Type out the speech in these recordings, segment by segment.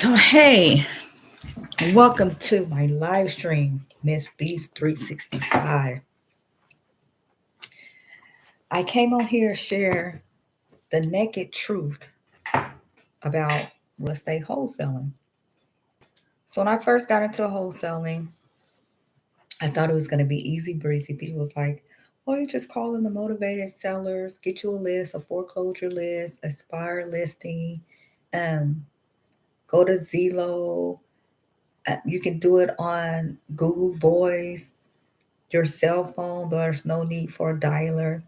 So, hey, welcome to my live stream, Miss Beast 365. I came on here to share the naked truth about real estate wholesaling. So, when I first got into wholesaling, I thought it was going to be easy breezy. People was like, oh, you just call in the motivated sellers, get you a list, a foreclosure list, aspire listing, um, go to Zillow. You can do it on Google Voice, your cell phone. There's no need for a dialer.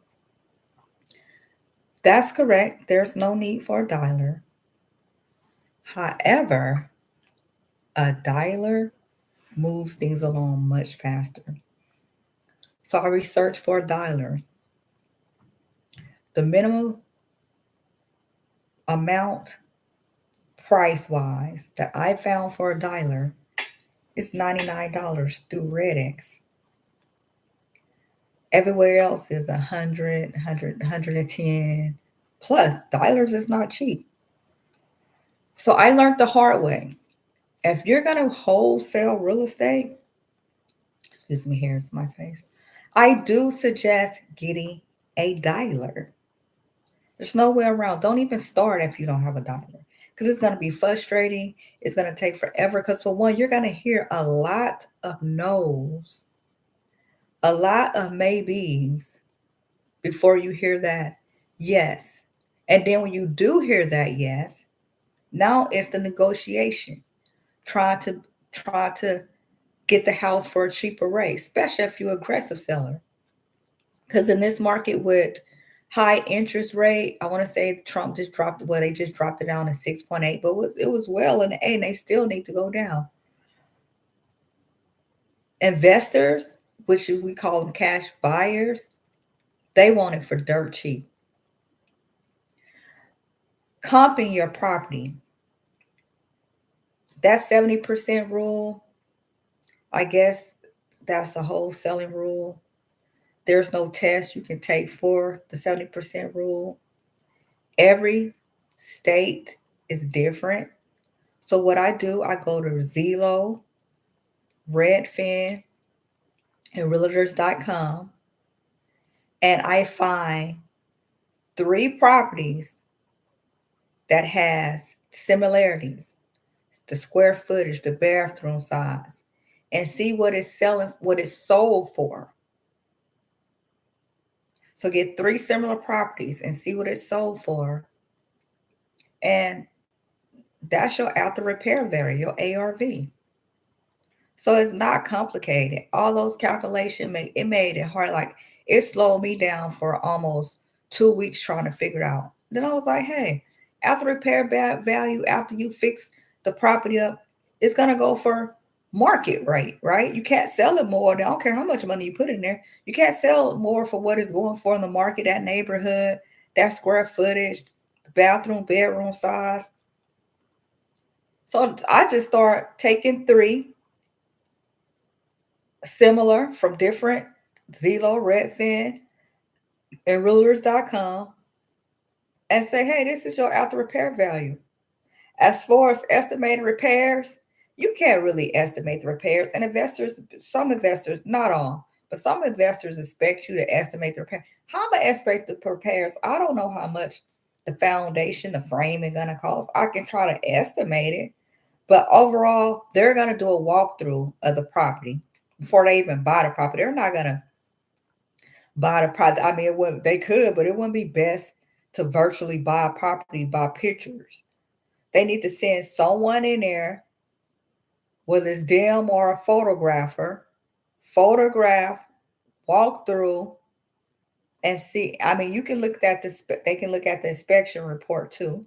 That's correct. There's no need for a dialer. However, a dialer moves things along much faster. So I researched for a dialer. The minimum amount price wise that I found for a dialer is $99 through RedX. Everywhere else is 100, 110. Plus, dialers is not cheap. So I learned the hard way. If you're going to wholesale real estate, excuse me, here's my face. I do suggest getting a dialer. There's no way around. Don't even start if you don't have a dialer because it's going to be frustrating. It's going to take forever because, for one, you're going to hear a lot of no's, a lot of maybes before you hear that yes. And then when you do hear that yes, now it's the negotiation. Try to get the house for a cheaper rate, especially if you're an aggressive seller. Because in this market with high interest rate, I want to say Trump just dropped, well, they just dropped it down to 6.8, but it was well in the 8, and they still need to go down. Investors, which we call them cash buyers, they want it for dirt cheap. Comping your property. That 70% rule, I guess that's a wholesaling rule. There's no test you can take for the 70% rule. Every state is different. So what I do, I go to Zillow, Redfin, and Realtors.com, and I find 3 properties that has similarities, the square footage, the bathroom size, and see what it's selling, what it's sold for. So get 3 similar properties and see what it's sold for. And that's your after repair value, your ARV. So it's not complicated. All those calculations made it hard. Like, it slowed me down for almost 2 weeks trying to figure it out. Then I was like, hey, after repair value, after you fix the property up, it's gonna go for market rate, right? You can't sell it more. I don't care how much money you put in there. You can't sell it more for what it's going for in the market, that neighborhood, that square footage, the bathroom, bedroom size. So I just start taking 3 similar from different Zillow, Redfin, and Realtors.com and say, hey, this is your after repair value. As far as estimated repairs, you can't really estimate the repairs. And some investors, not all, but some investors expect you to estimate the repair. How am I estimate the repairs? I don't know how much the foundation, the frame is going to cost. I can try to estimate it, but overall, they're going to do a walkthrough of the property before they even buy the property. They're not going to buy the property. I mean, they could, but it wouldn't be best to virtually buy a property by pictures. They need to send someone in there, whether it's them or a photographer, photograph, walk through, and see. I mean, you can look at this. They can look at the inspection report too.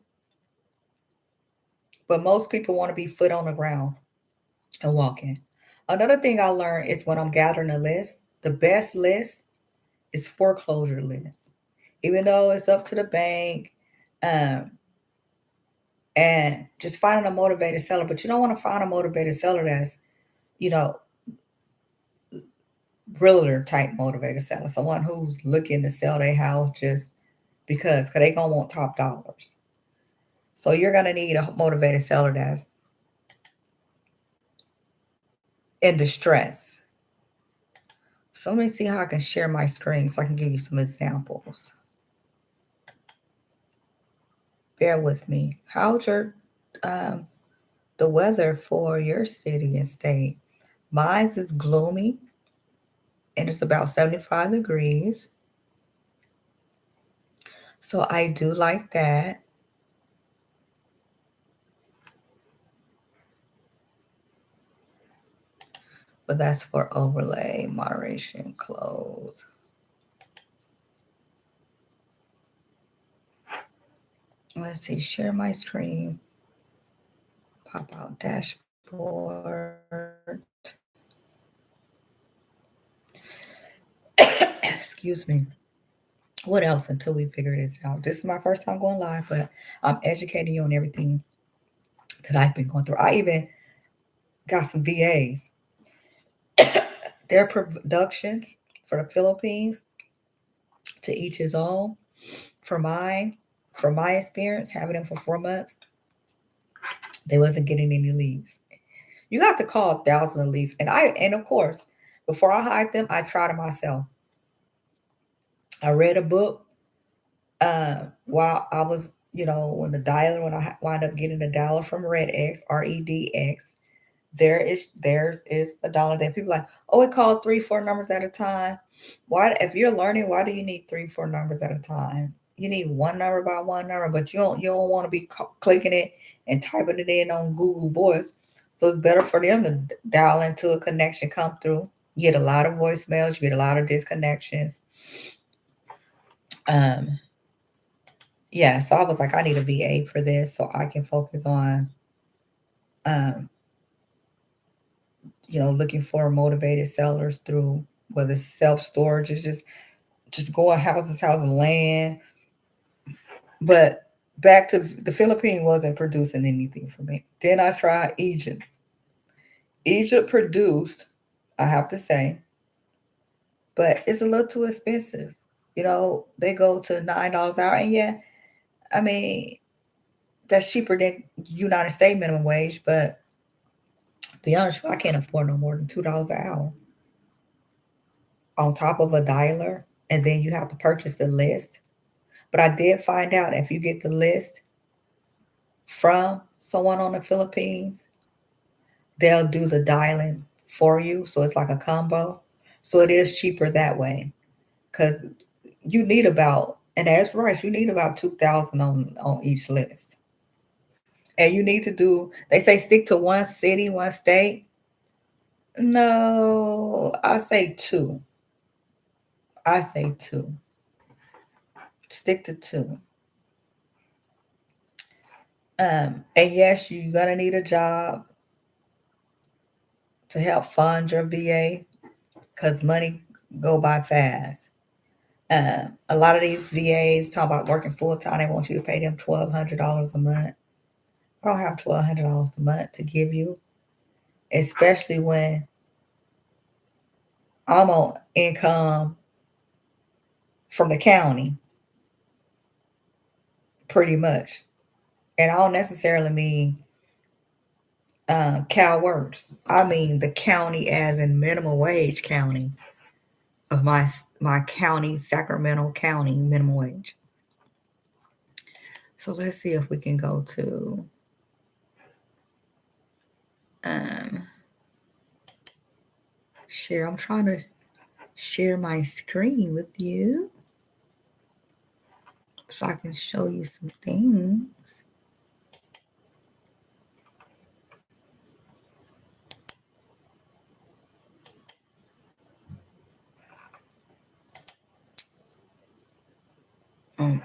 But most people want to be foot on the ground and walking. Another thing I learned is when I'm gathering a list, the best list is foreclosure list. Even though it's up to the bank, um, and just finding a motivated seller, but you don't want to find a motivated seller that's, you know, realtor type motivated seller, someone who's looking to sell their house just because they gonna want top dollars. So you're gonna need a motivated seller that's in distress. So let me see how I can share my screen so I can give you some examples. Bear with me. How's your um, the weather for your city and state? Mine is gloomy and it's about 75 degrees. So I do like that. But that's for overlay, moderation, close. Let's see, share my screen, pop out dashboard. Excuse me. What else until we figure this out? This is my first time going live, but I'm educating you on everything that I've been going through. I even got some VAs. Their productions for the Philippines, to each his own. For mine, for my experience, having them for 4 months, they wasn't getting any leads. You got to call 1,000 at least. And of course, before I hired them, I tried it myself. I read a book while I was, when when I wind up getting the dollar from RedX, REDX, theirs is a dollar. Then people like, oh, it called 3, 4 numbers at a time. Why, if you're learning, why do you need 3, 4 numbers at a time? You need one number by one number, but you don't want to be clicking it and typing it in on Google Voice. So it's better for them to dial into a connection, come through. You get a lot of voicemails, you get a lot of disconnections. Um, yeah, so I was like, I need a VA for this so I can focus on um, looking for motivated sellers through whether it's self storage is just going house and land. But back to the Philippines wasn't producing anything for me. Then I tried Egypt. Egypt produced, I have to say, but it's a little too expensive. They go to $9 an hour, and yeah, I mean that's cheaper than United States minimum wage. But to be honest, I can't afford no more than $2 an hour on top of a dialer, and then you have to purchase the list. But I did find out if you get the list from someone on the Philippines, they'll do the dialing for you. So it's like a combo. So it is cheaper that way because you need about, and that's right, you need about 2,000 on each list. And you need to do, they say stick to one city, one state. No, I say two. I say two. Stick to two. And yes, you're gonna need a job to help fund your VA because money go by fast. A lot of these VAs talk about working full time. They want you to pay them $1,200 a month. I don't have $1,200 a month to give you, especially when I'm on income from the county, pretty much. And I don't necessarily mean CalWorks. I mean the county as in minimum wage county of my county, Sacramento County minimum wage. So let's see if we can go to um, share. I'm trying to share my screen with you so I can show you some things.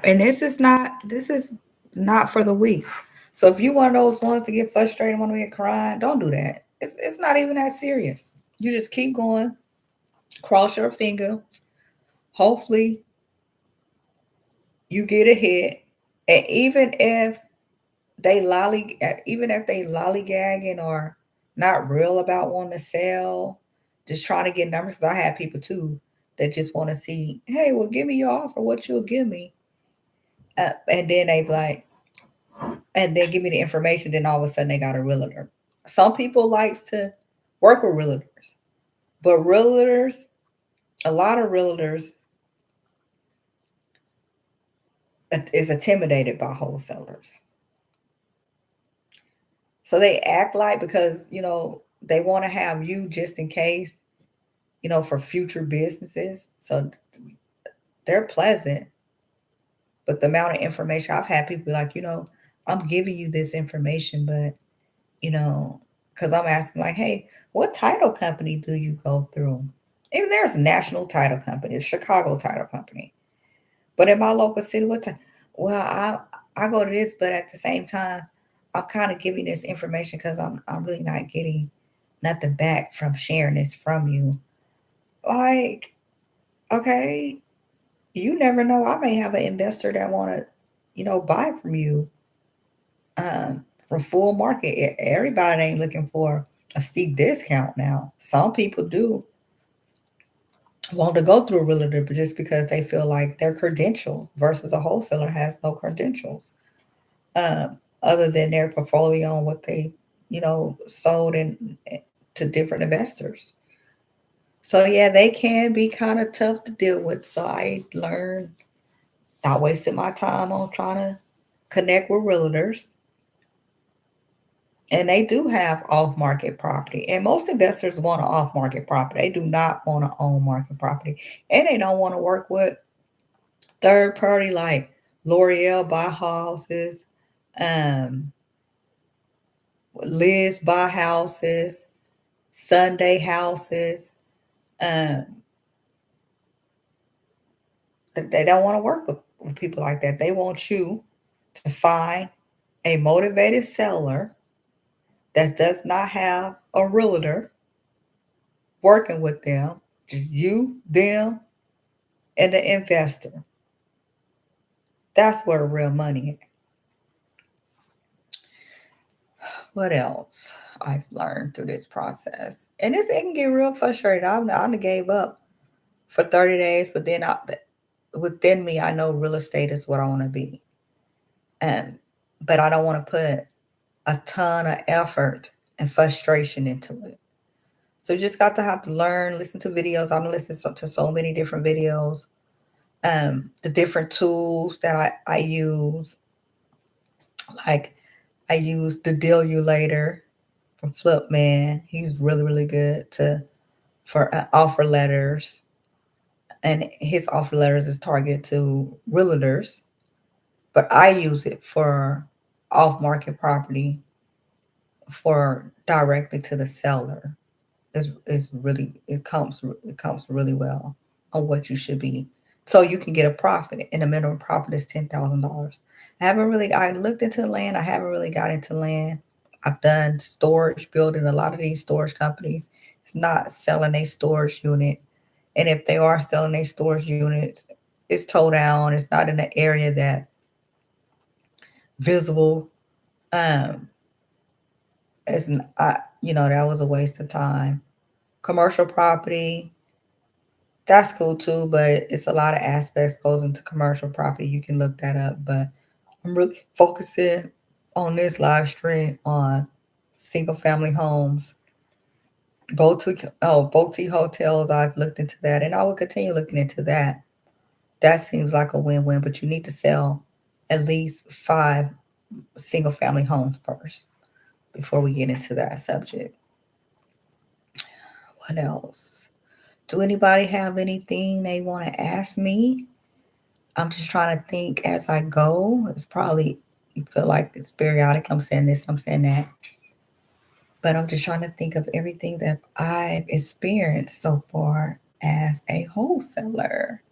And this is not for the weak. So if you one of those ones to get frustrated, want to get crying, don't do that. It's not even that serious. You just keep going, cross your finger. Hopefully you get a hit. And even if they lollygagging or not real about wanting to sell, just trying to get numbers. Because I have people too that just want to see, hey, well, give me your offer, what you'll give me, and then they like, and then give me the information. Then all of a sudden they got a realtor. Some people likes to work with realtors. But realtors, a lot of realtors is intimidated by wholesalers. So they act like, because, they want to have you just in case, for future businesses. So they're pleasant, but the amount of information I've had people be like, I'm giving you this information, but, you know, because I'm asking, like, hey, what title company do you go through? Even there's a national title company, it's Chicago title company. But in my local city, what time? Well, I go to this, but at the same time, I'm kind of giving this information because I'm really not getting nothing back from sharing this from you. Like, okay, you never know. I may have an investor that want to, buy from you, from full market. Everybody ain't looking for a steep discount now. Some people do want to go through a realtor, but just because they feel like their credentials versus a wholesaler has no credentials, other than their portfolio and what they, sold to different investors. So yeah, they can be kind of tough to deal with. So I learned not wasting my time on trying to connect with realtors. And they do have off market property. And most investors want an off market property. They do not want to own market property. And they don't want to work with third party like L'Oreal buy houses, um, Liz buy houses, Sunday houses. Um, they don't want to work with people like that. They want you to find a motivated seller that does not have a realtor working with them, just you, them, and the investor. That's where the real money is. What else I've learned through this process? And it can get real frustrating. I gave up for 30 days, but then within me, I know real estate is what I want to be. Um, but I don't want to put a ton of effort and frustration into it. So you just got to have to learn, listen to videos. I'm listening to so many different videos. The different tools that I use, like I use the Dealulator from Flipman. He's really, really good for offer letters, and his offer letters is targeted to realtors. But I use it for off market property for directly to the seller. Is really it comes really well on what you should be, so you can get a profit. And the minimum profit is $10,000. I looked into land. I haven't really got into land. I've done storage, building a lot of these storage companies. It's not selling a storage unit, and if they are selling a storage unit, it's towed down. It's not in an area that visible. Um, it's that was a waste of time. Commercial property, that's cool too, but it's a lot of aspects goes into commercial property. You can look that up, but I'm really focusing on this live stream on single family homes, boutique hotels. I've looked into that, and I will continue looking into that. That seems like a win-win, but you need to sell at least 5 single family homes first before we get into that subject. What else? Do anybody have anything they want to ask me? I'm just trying to think as I go. It's probably, you feel like it's periodic. I'm saying this, I'm saying that. But I'm just trying to think of everything that I've experienced so far as a wholesaler.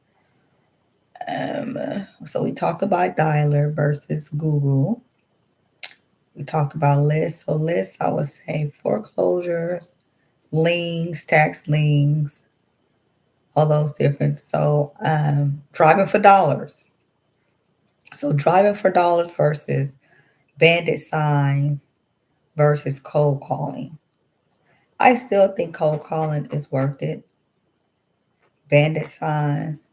Um, so we talked about dialer versus Google. We talked about lists. So lists, I would say foreclosures, liens, tax liens, all those different. So driving for dollars. So driving for dollars versus bandit signs versus cold calling. I still think cold calling is worth it. Bandit signs,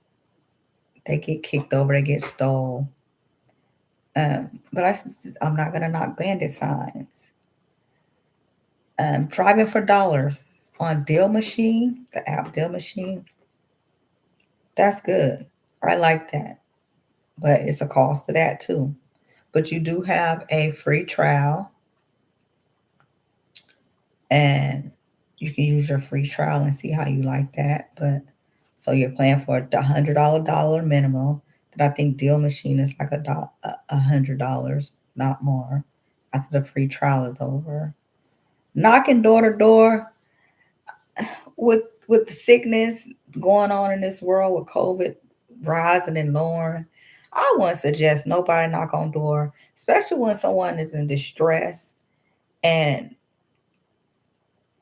they get kicked over, they get stole. But I'm not gonna knock bandit signs. Driving for dollars on Deal Machine, the app Deal Machine. That's good. I like that. But it's a cost to that too. But you do have a free trial, and you can use your free trial and see how you like that. But so you're paying for the $100 minimum. That I think Deal Machine is like $100, not more. After the free trial is over, knocking door to door with with the sickness going on in this world with COVID rising and lowering. I wouldn't suggest nobody knock on door, especially when someone is in distress and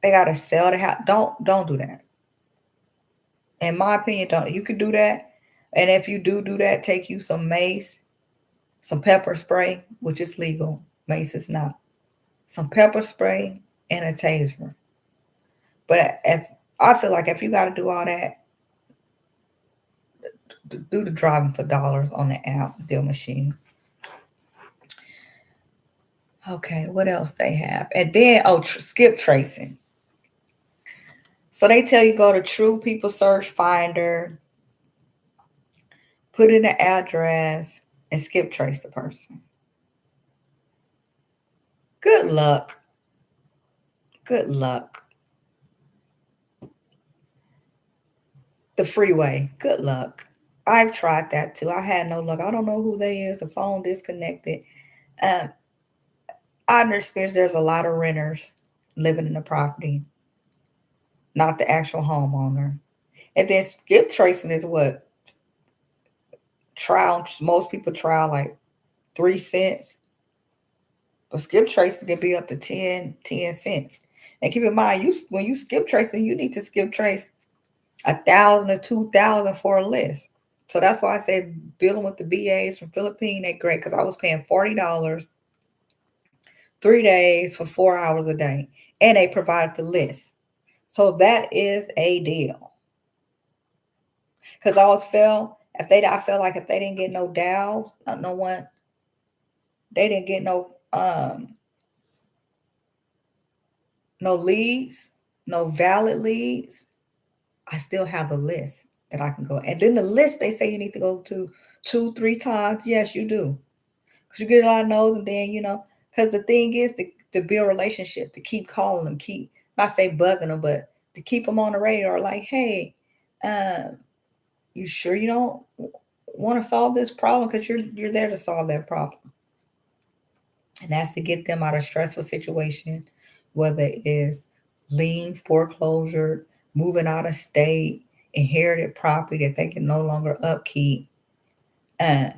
they gotta sell the house. Don't do that. In my opinion, don't. You could do that, and if you do that, take you some mace, some pepper spray, which is legal. Mace is not. Some pepper spray and a taser. But if I feel like if you got to do all that, do the driving for dollars on the app Deal Machine. Okay, what else they have? And then skip tracing. So they tell you go to True People Search Finder, put in the address, and skip trace the person. Good luck. Good luck. The freeway. Good luck. I've tried that too. I had no luck. I don't know who they is. The phone disconnected. Um, I understand there's a lot of renters living in the property, not the actual homeowner. And then skip tracing is what trial. Most people trial like 3 cents, but skip tracing can be up to 10 cents. And keep in mind, you when you skip tracing, you need to skip trace 1,000 or 2,000 for a list. So that's why I said dealing with the BAs from Philippines, they great because I was paying $40 3 days for 4 hours a day, and they provided the list. So that is a deal. Because I always felt I felt like if they didn't get no dials, no one, they didn't get no leads, no valid leads. I still have a list that I can go. And then the list they say you need to go to 2-3 times. Yes, you do. Because you get a lot of no's, and then because the thing is to build a relationship, to keep calling them, keep not say bugging them, but to keep them on the radar. Like, hey, you sure you don't want to solve this problem? Because you're there to solve that problem, and that's to get them out of stressful situation, whether it is lien, foreclosure, moving out of state, inherited property that they can no longer upkeep. And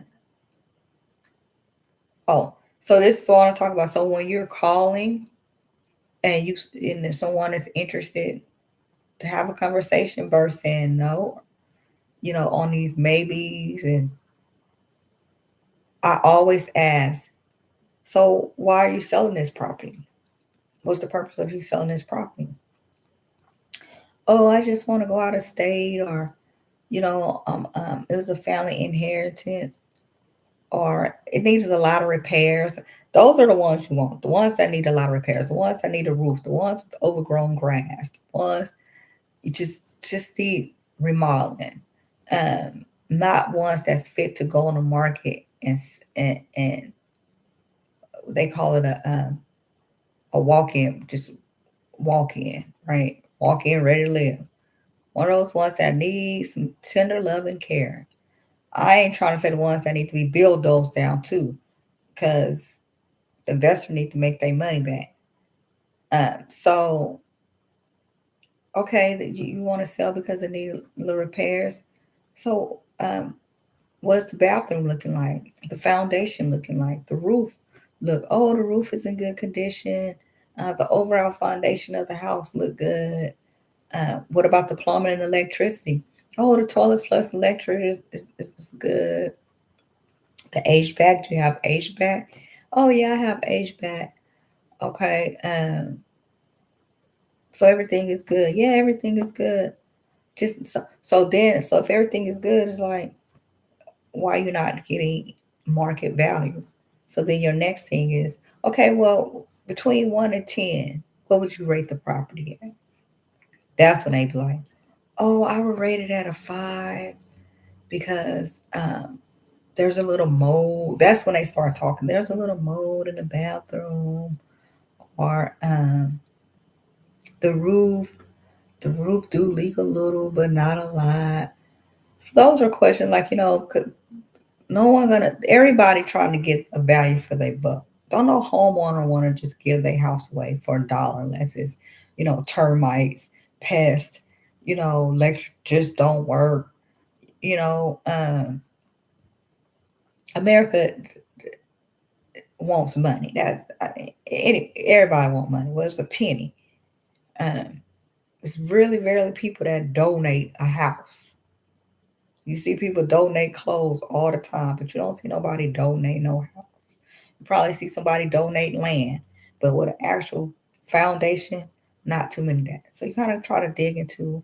so this is what I want to talk about. So when you're calling and someone is interested to have a conversation versus saying no, on these maybes, and I always ask, so why are you selling this property? What's the purpose of you selling this property? Oh, I just want to go out of state, or it was a family inheritance, or it needs a lot of repairs. Those are the ones you want. The ones that need a lot of repairs, the ones that need a roof, the ones with overgrown grass, the ones you just need remodeling. Not ones that's fit to go on the market and they call it a walk-in, just walk in, right? Walk in, ready to live. One of those ones that need some tender love and care. I ain't trying to say the ones that need to be build those down too, because the investor need to make their money back. So okay, that you want to sell because it need little repairs. So what's the bathroom looking like? The foundation looking like? The roof the roof is in good condition. The overall foundation of the house look good. What about the plumbing and electricity? Oh, the toilet flush electric is good. The HVAC, do you have HVAC? Oh yeah, I have HVAC. Okay. So everything is good. Yeah, everything is good. Just so if everything is good, it's like, why you're not getting market value? So then your next thing is, okay, well, between 1 and 10, what would you rate the property at? That's when they be like, oh, I would rate it at a 5 because there's a little mold. That's when they start talking. There's a little mold in the bathroom, or the roof. The roof do leak a little, but not a lot. So those are questions like, no one gonna. Everybody trying to get a value for their buck. Don't no homeowner want to just give their house away for $1 unless it's, termites, pests, electric just don't work. You know, America wants money. Everybody want money. Well, it's a penny. Um, it's really, really people that donate a house. You see people donate clothes all the time, but you don't see nobody donate no house. You probably see somebody donate land, but with an actual foundation, not too many that. So you kind of try to dig into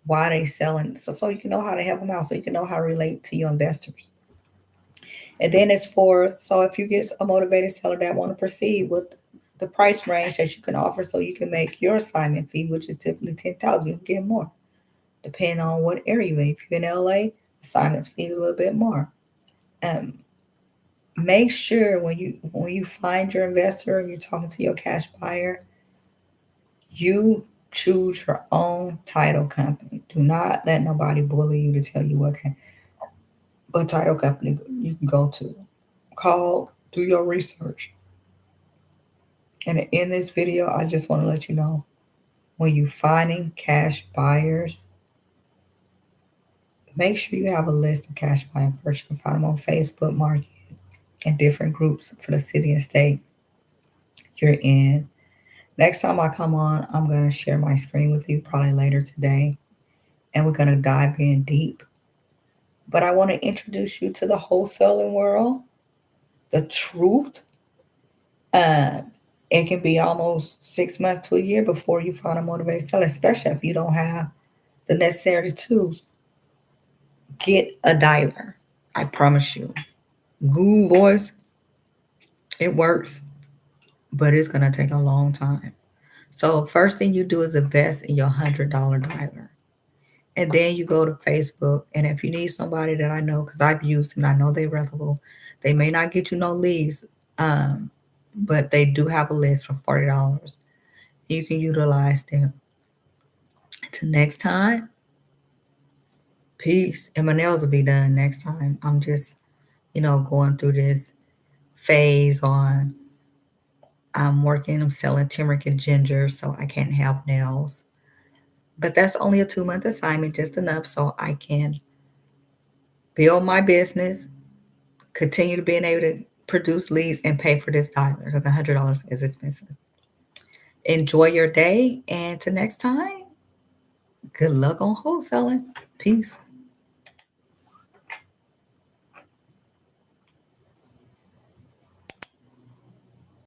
why they selling, so you can know how to help them out, so you can know how to relate to your investors. And then so if you get a motivated seller that want to proceed with the price range that you can offer, so you can make your assignment fee, which is typically 10,000, you can get more, depending on what area you're in. If you're in LA, assignments fee a little bit more. Um, Make sure when you find your investor and you're talking to your cash buyer, you choose your own title company. Do not let nobody bully you to tell you what title company you can go to. Call, do your research. And in this video, I just want to let you know, when you're finding cash buyers, make sure you have a list of cash buyers first. You can find them on Facebook Market and different groups for the city and state you're in. Next time I come on, I'm going to share my screen with you probably later today, and we're going to dive in deep. But I want to introduce you to the wholesaling world, the truth. It can be almost 6 months to a year before you find a motivated seller, especially if you don't have the necessary tools. Get a dialer. I promise you. Google Voice, it works, but it's going to take a long time. So first thing you do is invest in your $100 dialer. And then you go to Facebook. And if you need somebody that I know, because I've used them, I know they're reputable. They may not get you no leads, but they do have a list for $40. You can utilize them. Until next time, peace. And my nails will be done next time. I'm just, going through this phase on I'm selling turmeric and ginger, so I can't have nails. But that's only a 2-month assignment, just enough so I can build my business, continue to being able to produce leads, and pay for this dialer because $100 is expensive. Enjoy your day, and till next time, good luck on wholesaling. Peace.